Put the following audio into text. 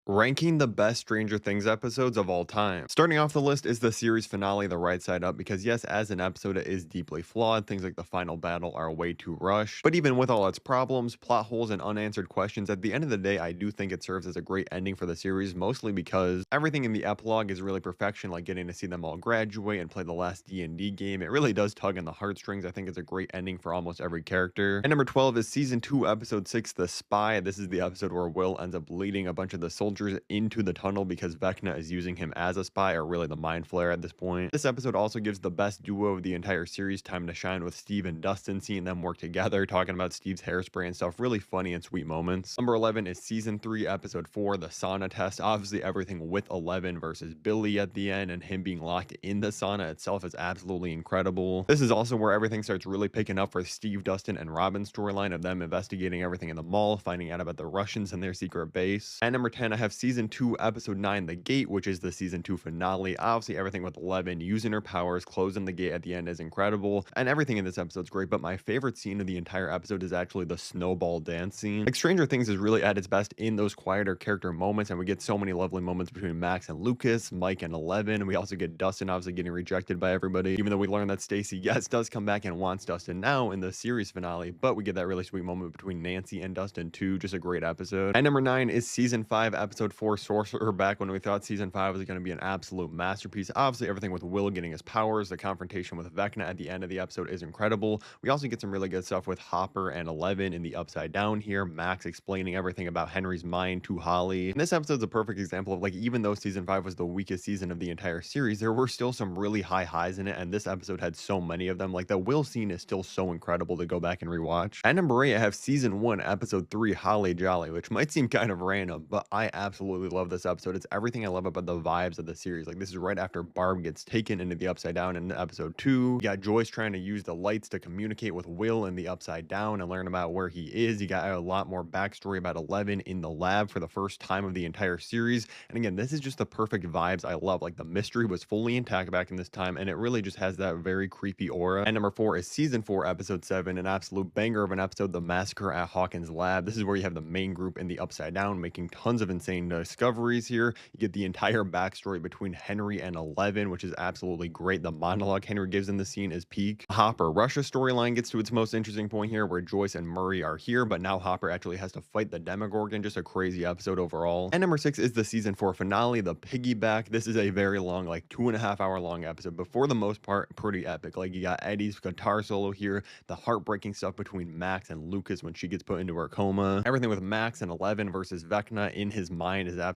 Ranking the best Stranger Things episodes of all time. Starting off the list is the series finale, The Right Side Up, because yes, as an episode, it is deeply flawed. Things like the final battle are way too rushed. But even with all its problems, plot holes, and unanswered questions, at the end of the day, I do think it serves as a great ending for the series, mostly because everything in the epilogue is really perfection, like getting to see them all graduate and play the last D&D game. It really does tug on the heartstrings. I think it's a great ending for almost every character. And number 12 is season 2, episode 6, The Spy. This is the episode where Will ends up leading a bunch of the soldiers into the tunnel because Vecna is using him as a spy, or really the Mind Flayer at this point. This episode also gives the best duo of the entire series time to shine, with Steve and Dustin, seeing them work together, talking about Steve's hairspray and stuff. Really funny and sweet moments. Number 11 is season 3, episode 4, The Sauna Test. Obviously, everything with 11 versus Billy at the end and him being locked in the sauna itself is absolutely incredible. This is also where everything starts really picking up for Steve, Dustin, and Robin's storyline of them investigating everything in the mall, finding out about the Russians and their secret base. At number 10, I have season 2, episode 9, The Gate, which is the season 2 finale. Obviously, everything with 11 using her powers, closing the gate at the end is incredible, and everything in this episode is great, but my favorite scene of the entire episode is actually the snowball dance scene. Like, Stranger Things is really at its best in those quieter character moments, and we get so many lovely moments between Max and Lucas, Mike and 11, and we also get Dustin obviously getting rejected by everybody, even though we learn that Stacy, yes, does come back and wants Dustin now in the series finale, but we get that really sweet moment between Nancy and Dustin too. Just a great episode. And number 9 is season 5, episode 4, Sorcerer, back when we thought season 5 was going to be an absolute masterpiece. Obviously, everything with Will getting his powers, the confrontation with Vecna at the end of the episode is incredible. We also get some really good stuff with Hopper and 11 in the Upside Down here, Max explaining everything about Henry's mind to Holly. And this episode's a perfect example of, like, even though season 5 was the weakest season of the entire series, there were still some really high highs in it, and this episode had so many of them. Like, the Will scene is still so incredible to go back and rewatch. At number 8, I have season 1, episode 3, Holly Jolly, which might seem kind of random, but I absolutely love this episode. It's everything I love about the vibes of the series. Like, this is right after Barb gets taken into the Upside Down in episode 2. You got Joyce trying to use the lights to communicate with Will in the Upside Down and learn about where he is. You got a lot more backstory about 11 in the lab for the first time of the entire series. And again, this is just the perfect vibes I love. Like, the mystery was fully intact back in this time, and it really just has that very creepy aura. And number 4 is season 4, episode 7, an absolute banger of an episode, The Massacre at Hawkins Lab. This is where you have the main group in the Upside Down making tons of insane discoveries here. You get the entire backstory between Henry and 11, which is absolutely great. The monologue Henry gives in the scene is peak. Hopper Russia storyline gets to its most interesting point here, where Joyce and Murray are here, but now Hopper actually has to fight the Demogorgon. Just a crazy episode overall. And number 6 is the season 4 finale, The Piggyback. This is a very long, like 2.5 hour long episode, but for the most part, pretty epic. Like, you got Eddie's guitar solo here, the heartbreaking stuff between Max and Lucas when she gets put into her coma. Everything with Max and 11 versus Vecna in his mind is absolutely